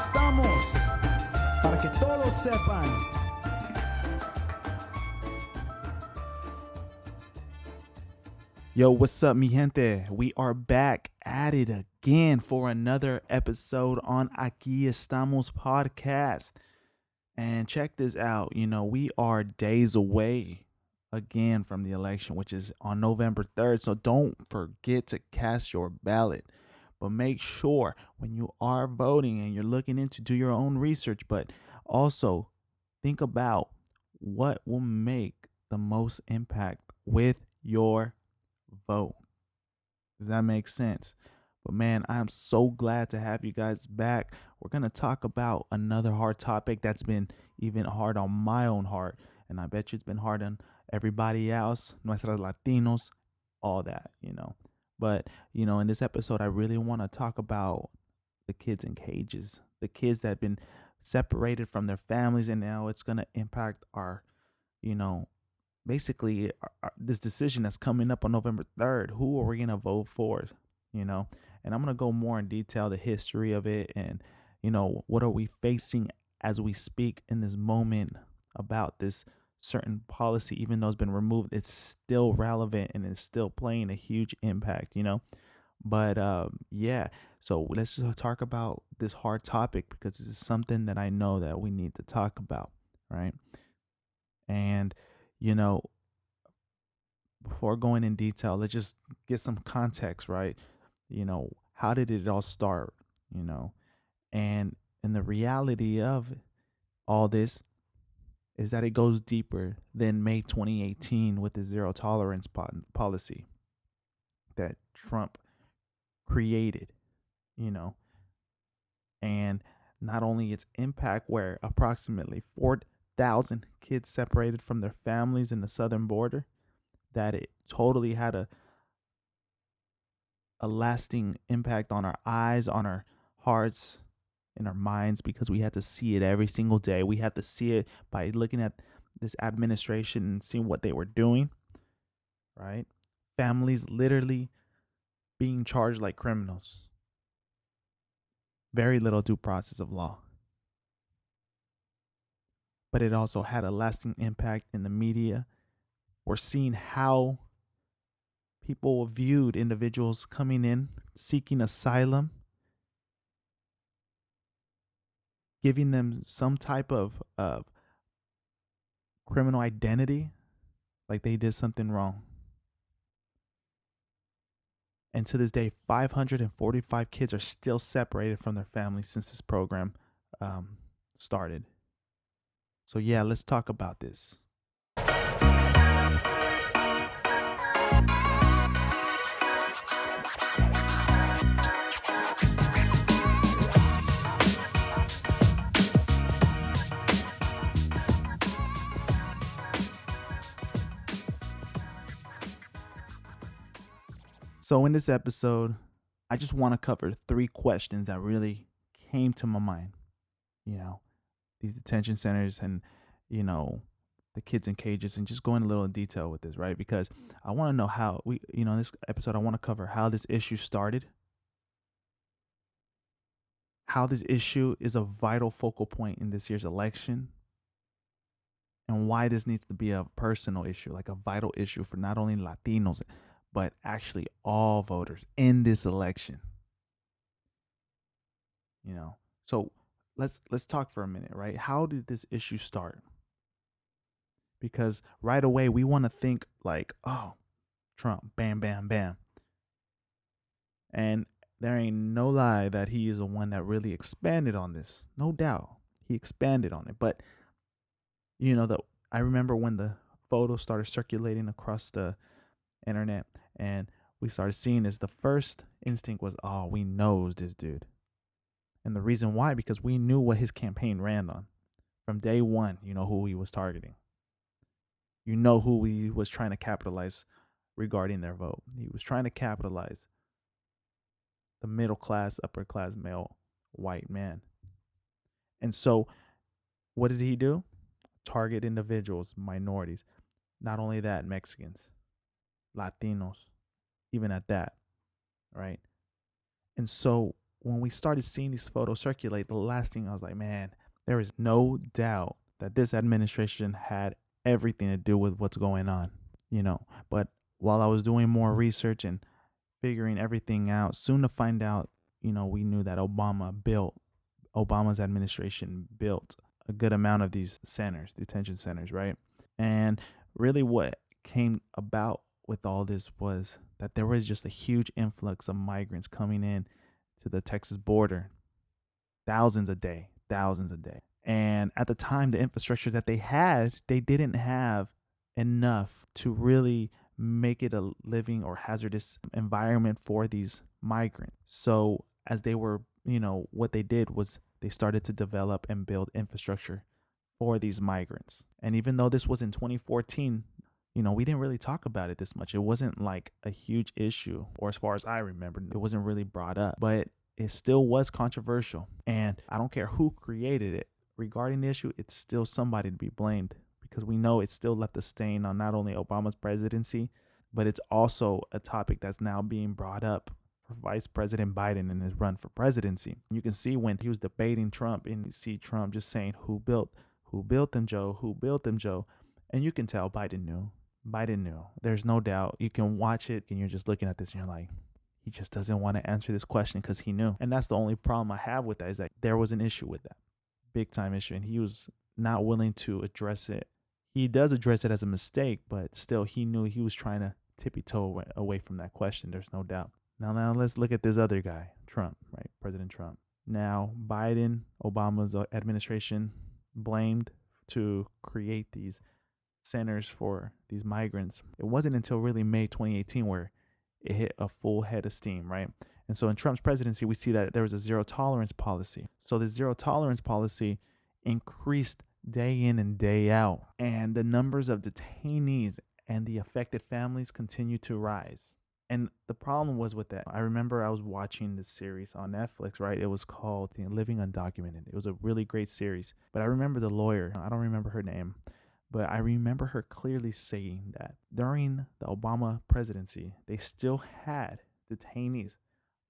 estamos para que todos sepan. Yo, what's up, mi gente? We are back at it again for another episode on Aquí Estamos podcast. And check this out. We are days away again from the election, which is on November 3rd. So don't forget to cast your ballot. But make sure when you are voting and you're looking into, do your own research, but also think about what will make the most impact with your vote. Does that make sense? But man, I am so glad to have you guys back. We're going to talk about another hard topic that's been even hard on my own heart. And I bet you it's been hard on everybody else, nuestros latinos, all that. But, in this episode, I really want to talk about the kids in cages, the kids that have been separated from their families. And now it's going to impact our, basically this decision that's coming up on November 3rd. Who are we going to vote for? And I'm going to go more in detail, the history of it, and, what are we facing as we speak in this moment about this certain policy. Even though it's been removed, it's still relevant and it's still playing a huge impact. But yeah, so let's just talk about this hard topic because this is something that I know that we need to talk about, right? And, before going in detail, let's just get some context, right? How did it all start? And the reality of all this is that it goes deeper than May 2018 with the zero tolerance policy that Trump created, and not only its impact where approximately 4,000 kids separated from their families in the southern border, that it totally had a lasting impact on our eyes, on our hearts, in our minds, because we had to see it every single day. We had to see it by looking at this administration and seeing what they were doing, right? Families literally being charged like criminals. Very little due process of law. But it also had a lasting impact in the media. We're seeing how people viewed individuals coming in, seeking asylum, giving them some type of criminal identity, like they did something wrong. And to this day, 545 kids are still separated from their families since this program started. So yeah, let's talk about this. So in this episode, I just want to cover 3 questions that really came to my mind. These detention centers and, the kids in cages, and just going a little in detail with this, right? Because I want to know how in this episode, I want to cover how this issue started, how this issue is a vital focal point in this year's election, and why this needs to be a personal issue, like a vital issue for not only Latinos, but actually all voters in this election. So let's talk for a minute, right? How did this issue start? Because right away we want to think like, oh, Trump, bam, bam, bam. And there ain't no lie that he is the one that really expanded on this. No doubt. He expanded on it. But I remember when the photos started circulating across the internet and we started seeing this, the first instinct was, oh, we knows this dude. And the reason why, because we knew what his campaign ran on. From day one, who he was targeting. Who he was trying to capitalize regarding their vote. He was trying to capitalize the middle class, upper class male white man. And so what did he do? Target individuals, minorities. Not only that, Mexicans, Latinos, even at that, right? And so when we started seeing these photos circulate, the last thing I was like, man, there is no doubt that this administration had everything to do with what's going on, you know. But while I was doing more research and figuring everything out, soon to find out, we knew that Obama's administration built a good amount of these centers, detention centers, right? And really what came about with all this was that there was just a huge influx of migrants coming in to the Texas border, thousands a day, thousands a day. And at the time, the infrastructure that they had, they didn't have enough to really make it a living or hazardous environment for these migrants. So as they were, what they did was they started to develop and build infrastructure for these migrants. And even though this was in 2014, we didn't really talk about it this much. It wasn't like a huge issue, or as far as I remember, it wasn't really brought up, but it still was controversial. And I don't care who created it. Regarding the issue, it's still somebody to be blamed because we know it still left a stain on not only Obama's presidency, but it's also a topic that's now being brought up for Vice President Biden in his run for presidency. You can see when he was debating Trump, and you see Trump just saying, who built them, Joe? Who built them, Joe? And you can tell Biden knew. Biden knew. There's no doubt. You can watch it and you're just looking at this and you're like, he just doesn't want to answer this question because he knew. And that's the only problem I have with that, is that there was an issue with that. Big time issue. And he was not willing to address it. He does address it as a mistake, but still he knew he was trying to tippy toe away from that question. There's no doubt. Now let's look at this other guy, Trump, right? President Trump. Now, Biden, Obama's administration blamed to create these centers for these migrants. It wasn't until really May 2018 where it hit a full head of steam, right? And so in Trump's presidency, we see that there was a zero tolerance policy. So the zero tolerance policy increased day in and day out, and the numbers of detainees and the affected families continue to rise. And the problem was with that, I remember I was watching this series on Netflix, right? It was called Living Undocumented. It was a really great series. But I remember the lawyer, I don't remember her name, but I remember her clearly saying that during the Obama presidency, they still had detainees,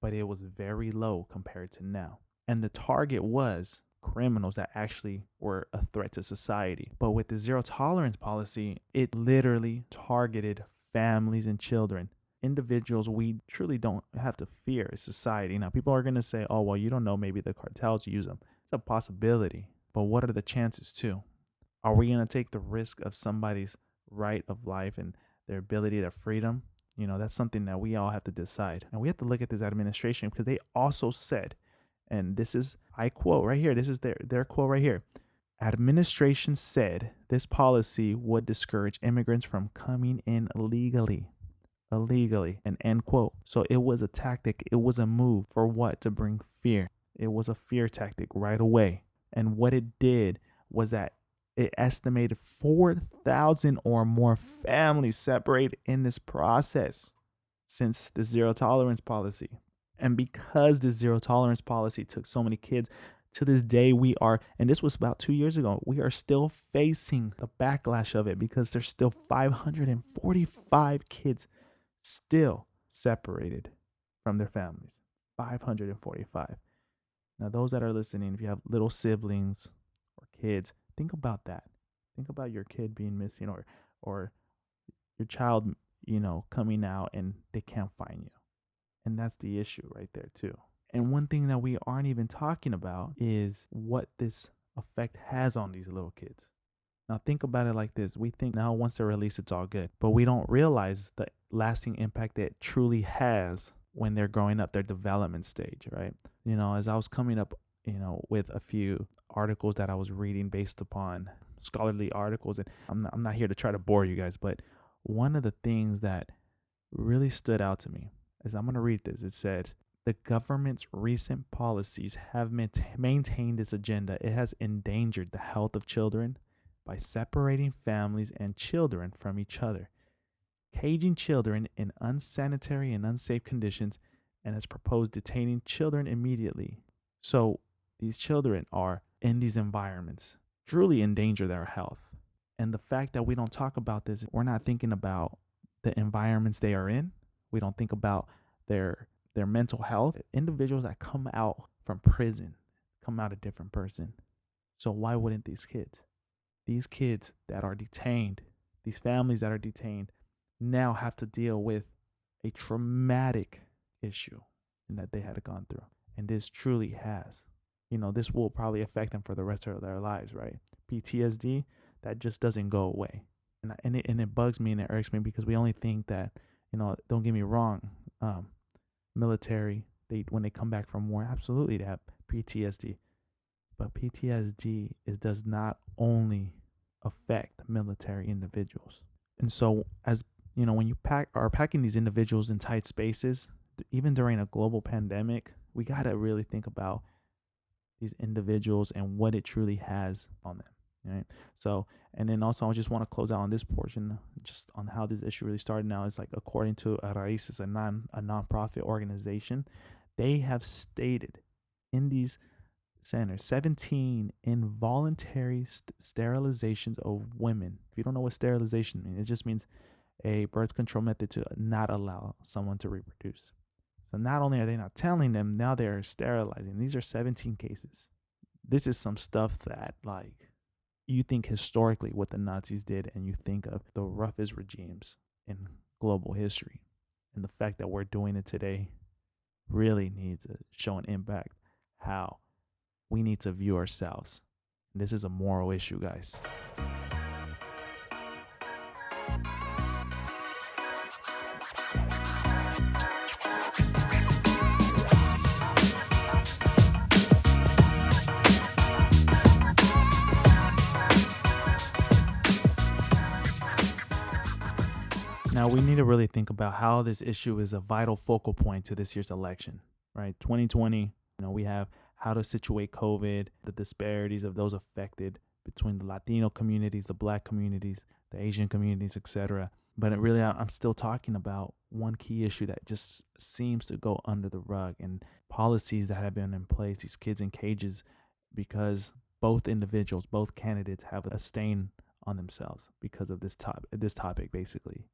but it was very low compared to now. And the target was criminals that actually were a threat to society. But with the zero tolerance policy, it literally targeted families and children, individuals we truly don't have to fear as society. Now, people are going to say, oh, well, you don't know, maybe the cartels use them. It's a possibility, but what are the chances too? Are we going to take the risk of somebody's right of life and their ability, their freedom? That's something that we all have to decide. And we have to look at this administration because they also said, and this is, I quote right here, this is their quote right here. Administration said this policy would discourage immigrants from coming in illegally, and end quote. So it was a tactic. It was a move for what? To bring fear. It was a fear tactic right away. And what it did was that it estimated 4,000 or more families separated in this process since the zero tolerance policy. And because the zero tolerance policy took so many kids, to this day we are, and this was about 2 years ago, we are still facing the backlash of it because there's still 545 kids still separated from their families. 545. Now, those that are listening, if you have little siblings or kids, think about that. Think about your kid being missing, or your child, coming out and they can't find you. And that's the issue right there too. And one thing that we aren't even talking about is what this effect has on these little kids. Now think about it like this. We think now once they're released, it's all good. But we don't realize the lasting impact that it truly has when they're growing up, their development stage, right? As I was coming up, with a few articles that I was reading based upon scholarly articles, and I'm not here to try to bore you guys, but one of the things that really stood out to me is, I'm going to read this. It said, the government's recent policies have maintained this agenda. It has endangered the health of children by separating families and children from each other, caging children in unsanitary and unsafe conditions, and has proposed detaining children immediately. So these children are in these environments, truly endanger their health. And the fact that we don't talk about this, we're not thinking about the environments they are in. We don't think about their their mental health. Individuals that come out from prison come out a different person. So why wouldn't these kids that are detained, these families that are detained, now have to deal with a traumatic issue and that they had gone through? And this truly has. This will probably affect them for the rest of their lives, right? PTSD, that just doesn't go away. And it bugs me and it irks me because we only think that, don't get me wrong, military, when they come back from war, absolutely they have PTSD. But PTSD does not only affect military individuals. And so, as when you are packing these individuals in tight spaces, even during a global pandemic, we got to really think about these individuals and what it truly has on them. Right. So, and then also, I just want to close out on this portion, just on how this issue really started. Now, it's like, according to Araiz, a nonprofit organization, they have stated in these centers 17 involuntary sterilizations of women. If you don't know what sterilization means, it just means a birth control method to not allow someone to reproduce. So not only are they not telling them, now they're sterilizing. These are 17 cases. This is some stuff that, like, you think historically what the Nazis did, and you think of the roughest regimes in global history. And the fact that we're doing it today really needs to show an impact how we need to view ourselves. This is a moral issue, guys. Now, we need to really think about how this issue is a vital focal point to this year's election, right? 2020, we have how to situate COVID, the disparities of those affected between the Latino communities, the Black communities, the Asian communities, etc. But I'm still talking about one key issue that just seems to go under the rug, and policies that have been in place, these kids in cages, because both candidates have a stain on themselves because of this topic, basically.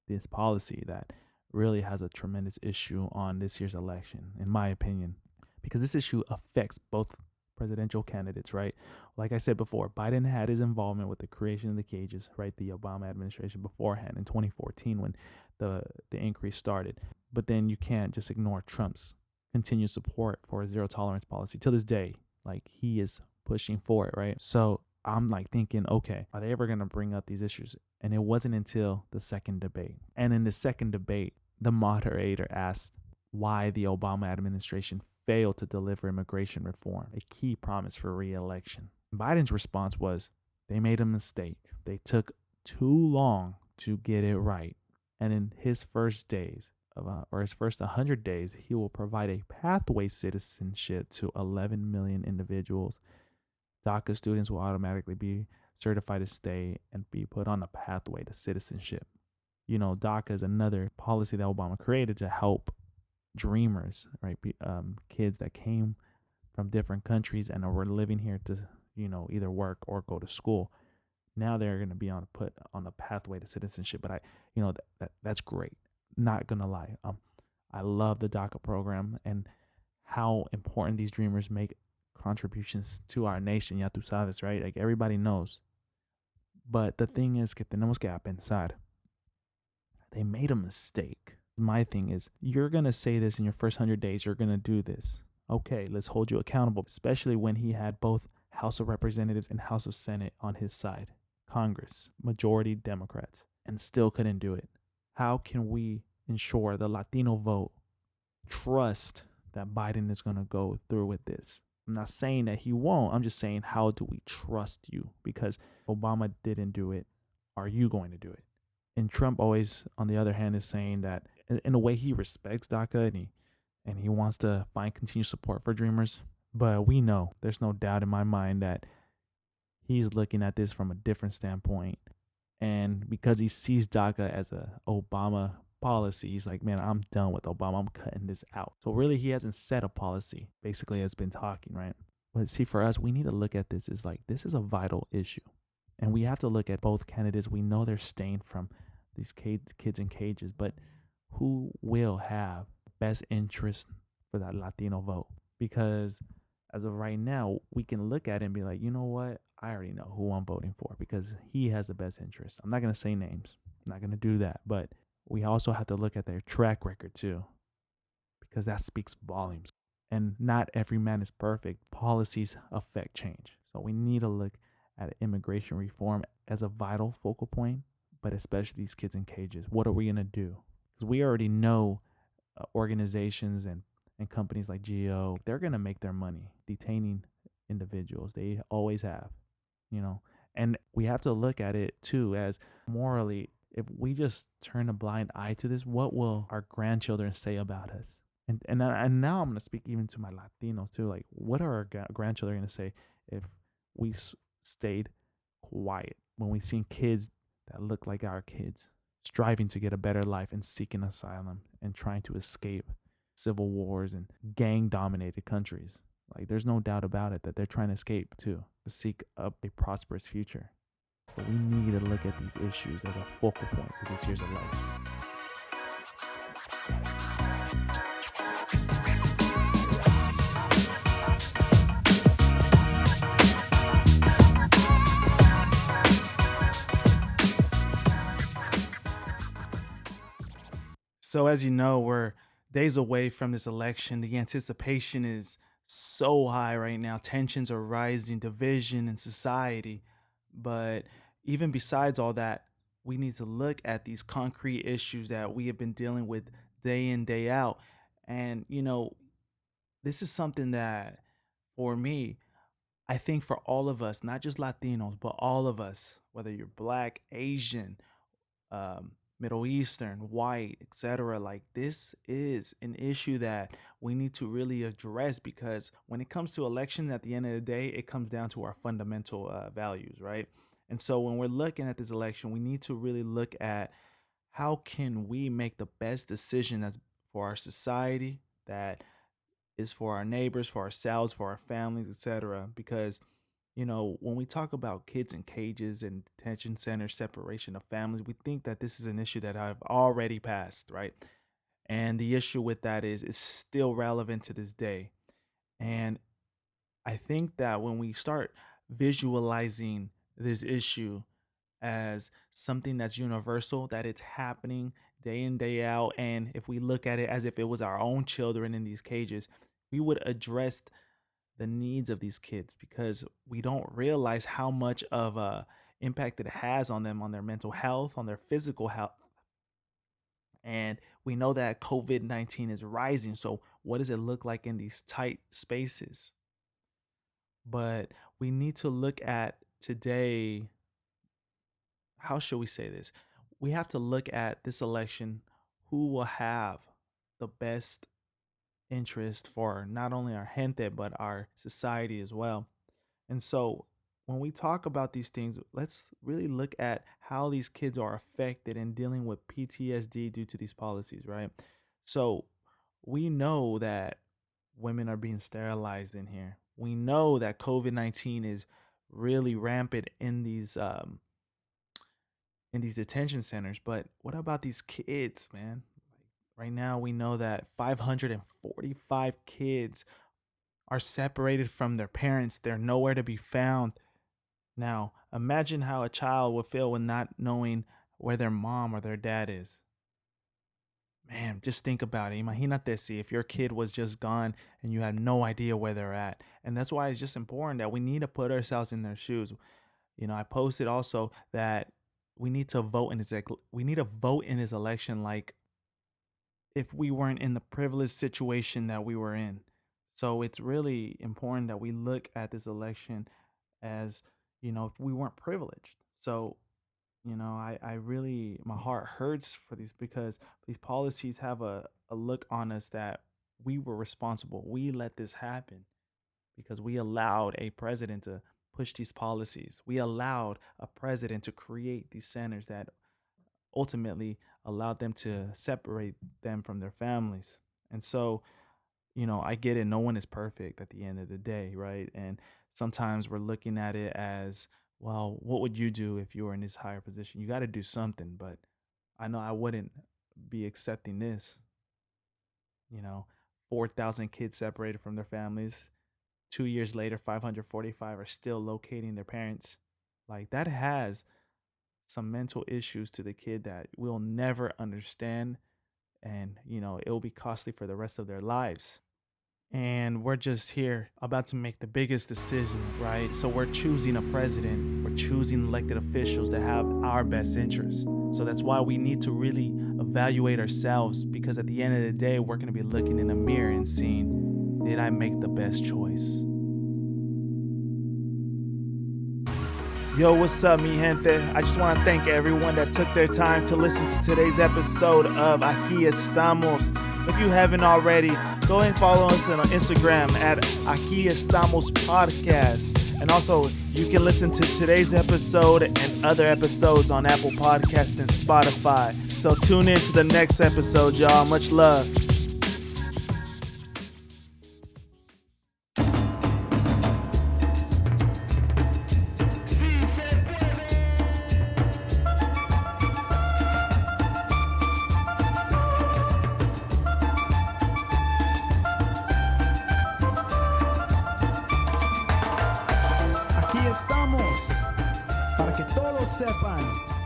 This policy that really has a tremendous issue on this year's election, in my opinion, because this issue affects both presidential candidates, right? Like I said before, Biden had his involvement with the creation of the cages, right? The Obama administration beforehand in 2014 when the increase started. But then you can't just ignore Trump's continued support for a zero tolerance policy till this day. Like, he is pushing for it, right? So I'm like thinking, okay, are they ever going to bring up these issues? And it wasn't until the second debate. And in the second debate, the moderator asked why the Obama administration failed to deliver immigration reform, a key promise for re-election. Biden's response was, they made a mistake. They took too long to get it right. And in his first days, his first 100 days, he will provide a pathway citizenship to 11 million individuals. DACA students will automatically be certified to stay and be put on a pathway to citizenship. DACA is another policy that Obama created to help dreamers, right? Kids that came from different countries and were living here to, either work or go to school. Now they're going to be put on a pathway to citizenship. But that's great. Not gonna lie. I love the DACA program and how important these dreamers make contributions to our nation. Ya tú sabes, right? Like, everybody knows. But the thing is, que tenemos que pensar. They made a mistake. My thing is, you're going to say this in your first 100 days. You're going to do this. Okay, let's hold you accountable, especially when he had both House of Representatives and House of Senate on his side. Congress, majority Democrats, and still couldn't do it. How can we ensure the Latino vote trust that Biden is going to go through with this? I'm not saying that he won't. I'm just saying, how do we trust you? Because Obama didn't do it. Are you going to do it? And Trump always, on the other hand, is saying that in a way he respects DACA and he wants to find continued support for dreamers. But we know, there's no doubt in my mind that he's looking at this from a different standpoint. And because he sees DACA as a Obama policy, he's like, man, I'm done with Obama. I'm cutting this out. So really, he hasn't set a policy, basically, has been talking, right? But see, for us, we need to look at this as like, this is a vital issue. And we have to look at both candidates. We know they're stained from these kids in cages, but who will have best interest for that Latino vote. Because as of right now, we can look at it and be like, you know what? I already know who I'm voting for because he has the best interest. I'm not going to say names. I'm not going to do that. But we also have to look at their track record too, because that speaks volumes. And not every man is perfect. Policies affect change. So we need to look at immigration reform as a vital focal point, but especially these kids in cages. What are we going to do? Because we already know organizations and companies like Geo, they're going to make their money detaining individuals. They always have, you know. And we have to look at it too as morally, if we just turn a blind eye to this, what will our grandchildren say about us? And now I'm gonna speak even to my Latinos too. Like, what are our grandchildren gonna say if we stayed quiet when we seen kids that look like our kids striving to get a better life and seeking asylum and trying to escape civil wars and gang dominated countries? Like, there's no doubt about it that they're trying to escape too, to seek a prosperous future. But we need to look at these issues as a focal point to this year's election. So, as you know, we're days away from this election. The anticipation is so high right now. Tensions are rising, division in society. But even besides all that, we need to look at these concrete issues that we have been dealing with day in, day out. And, this is something that, for me, I think for all of us, not just Latinos, but all of us, whether you're Black, Asian, Middle Eastern, white, etc. Like, this is an issue that we need to really address, because when it comes to elections, at the end of the day, it comes down to our fundamental values, right? And so when we're looking at this election, we need to really look at how can we make the best decision that's for our society, that is for our neighbors, for ourselves, for our families, etc. Because when we talk about kids in cages and detention centers, separation of families, we think that this is an issue that I've already passed, right? And the issue with that is it's still relevant to this day. And I think that when we start visualizing this issue as something that's universal, that it's happening day in, day out, and if we look at it as if it was our own children in these cages, we would address the needs of these kids, because we don't realize how much of a impact it has on them, on their mental health, on their physical health. And we know that COVID-19 is rising. So what does it look like in these tight spaces? But we need to look at today, how should we say this? We have to look at this election, who will have the best interest for not only our gente, but our society as well. And so when we talk about these things, let's really look at how these kids are affected and dealing with PTSD due to these policies, right? So we know that women are being sterilized in here. We know that COVID-19 is really rampant in these detention centers, but what about these kids, man? Right now we know that 545 kids are separated from their parents. They're nowhere to be found. Now, imagine how a child would feel when not knowing where their mom or their dad is. Man, just think about it. Imagínate si if your kid was just gone and you had no idea where they're at. And that's why it's just important that we need to put ourselves in their shoes. I posted also that we need to vote in this election like if we weren't in the privileged situation that we were in. So it's really important that we look at this election as, if we weren't privileged. So, I really, my heart hurts for these, because these policies have a look on us that we were responsible. We let this happen because we allowed a president to push these policies. We allowed a president to create these centers that ultimately allowed them to separate them from their families. And so, I get it. No one is perfect at the end of the day, right? And sometimes we're looking at it as, well, what would you do if you were in this higher position? You got to do something, but I know I wouldn't be accepting this. you know, 4,000 kids separated from their families. 2 years later, 545 are still locating their parents. Like, that has some mental issues to the kid that we'll never understand. And, it'll be costly for the rest of their lives. And we're just here about to make the biggest decision, right? So we're choosing a president, we're choosing elected officials that have our best interest. So that's why we need to really evaluate ourselves, because at the end of the day, we're going to be looking in the mirror and seeing, did I make the best choice? Yo, what's up, mi gente? I just want to thank everyone that took their time to listen to today's episode of Aquí Estamos. If you haven't already, go and follow us on Instagram at Aquí Estamos Podcast. And also, you can listen to today's episode and other episodes on Apple Podcasts and Spotify. So tune in to the next episode, y'all. Much love. Aquí estamos para que todos sepan.